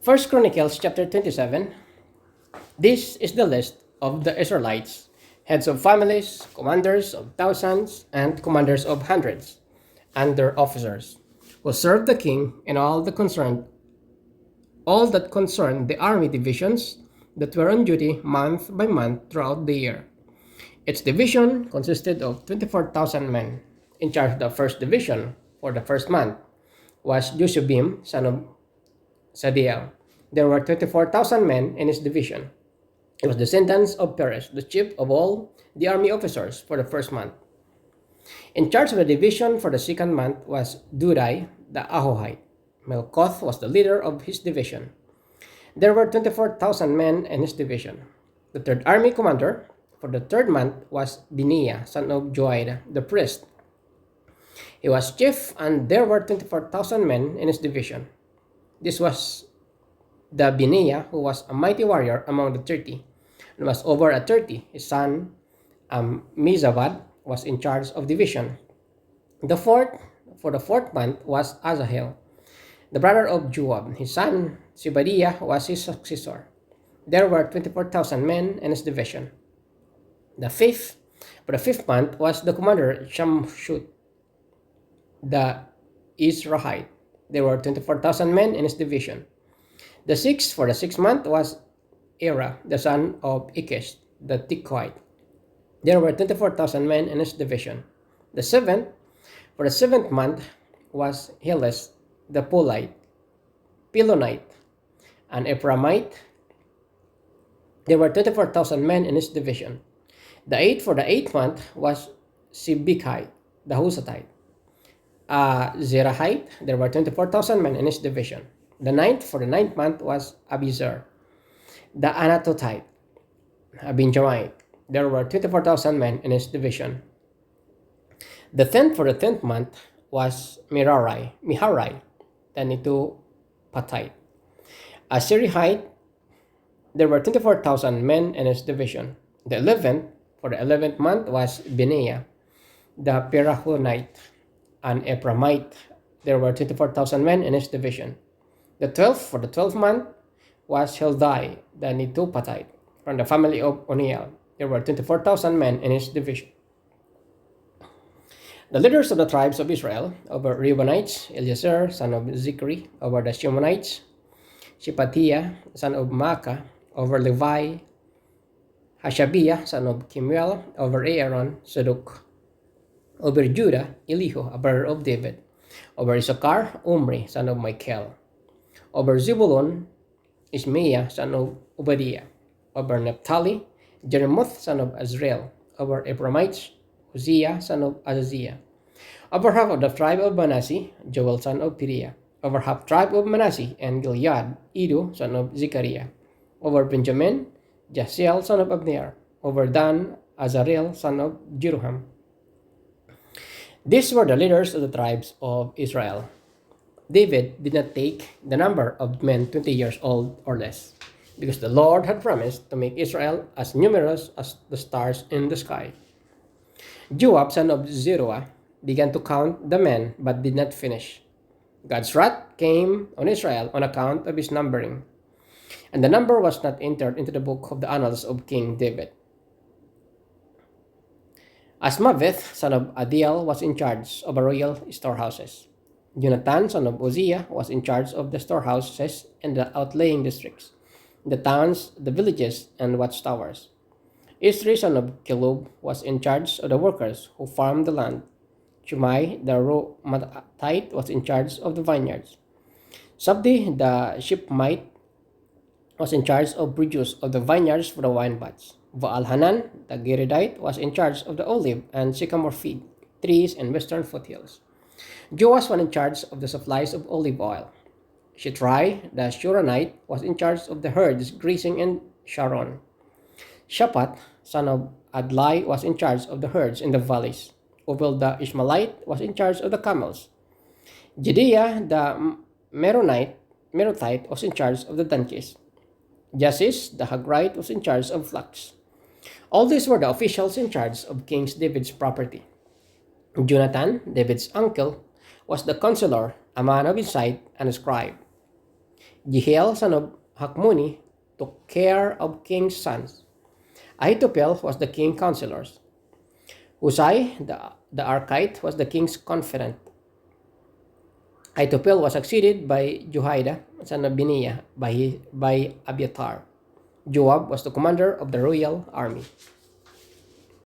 First Chronicles chapter 27. This is the list of the Israelites, heads of families, commanders of thousands, and commanders of hundreds, and their officers, who served the king and all that concerned the army divisions that were on duty month by month throughout the year. Each division consisted of 24,000 men. In charge of the first division for the first month was Jushubim, son of Sadiel. There were 24,000 men in his division. It was descendants of Perez, the chief of all the army officers for the first month. In charge of the division for the second month was Durai, the Ahohite. Melkoth was the leader of his division. There were 24,000 men in his division. The third army commander for the third month was Biniah, son of Joiada, the priest. He was chief, and there were 24,000 men in his division. This was the Biniah, who was a mighty warrior among the 30, and was over at 30. His son Mizavad was in charge of division. For the fourth month was Azahel, the brother of Joab. His son Zebadiah was his successor. There were 24,000 men in his division. For the fifth month was the commander Shamshut, the Israelite. There were 24,000 men in his division. For the sixth month was Era, the son of Ikish, the Tikhite. There were 24,000 men in his division. For the seventh month was Heles, the Pilonite, an Ephraimite. There were 24,000 men in his division. For the eighth month was Sibikai, the Husatite. Zerahite, there were 24,000 men in his division. For the ninth month was Abizar, the Anatotite, a Benjamite. There were 24,000 men in his division. For the tenth month was Miharai, the Netophathite. A Sirihite, there were 24,000 men in his division. For the 11th month was Benaiah, the Pirahonite, an Ephraimite. There were 24,000 men in his division. For the 12th month was Heldai, the Netophathite, from the family of Oniel. There were 24,000 men in his division. The leaders of the tribes of Israel over Reubenites, Eleazar, son of Zikri, over the Shimonites, Shephatiah, son of Maacah, over Levi, Hashabiah, son of Kemuel, over Aaron, Sadok, over Judah, Elihu, a brother of David, over Issachar, Omri, son of Michael, over Zebulun, Ismaiah, son of Obadiah, over Naphtali, Jeremoth, son of Azrael, over Ephraimites, Hosea, son of Azaziah, over half of the tribe of Manasseh, Joel, son of Piriah, over half tribe of Manasseh and Gilead, Edo, son of Zechariah, over Benjamin, Jasiel, son of Abner, over Dan, Azarel, son of Jeroham. These were the leaders of the tribes of Israel. David did not take the number of men 20 years old or less, because the Lord had promised to make Israel as numerous as the stars in the sky. Joab, son of Zeruiah, began to count the men but did not finish. God's wrath came on Israel on account of his numbering, and the number was not entered into the book of the annals of King David. Asmaveth, son of Adiel, was in charge of the royal storehouses. Jonathan, son of Uzziah, was in charge of the storehouses and the outlying districts, the towns, the villages, and watchtowers. Isri, son of Kelub, was in charge of the workers who farmed the land. Shumai, the Romathite, was in charge of the vineyards. Sabdi, the Shipmite, was in charge of produce of the vineyards for the wine vats. Baal-Hanan, the Geridite, was in charge of the olive and sycamore fig trees and western foothills. Joash was in charge of the supplies of olive oil. Shitrai, the Shuranite, was in charge of the herds grazing in Sharon. Shaphat, son of Adlai, was in charge of the herds in the valleys. Obel the Ishmaelite was in charge of the camels. Jediah the Merothite was in charge of the donkeys. Jasis the Hagrite was in charge of flocks. All these were the officials in charge of King David's property. Jonathan, David's uncle, was the counselor, a man of insight and a scribe. Jehiel, son of Hakmoni, took care of king's sons. Ahithophel was the king's counselor. Hushai, the Archite, was the king's confidant. Ahithophel was succeeded by Jehoiada, son of Benaiah, by Abiathar. Joab was the commander of the royal army.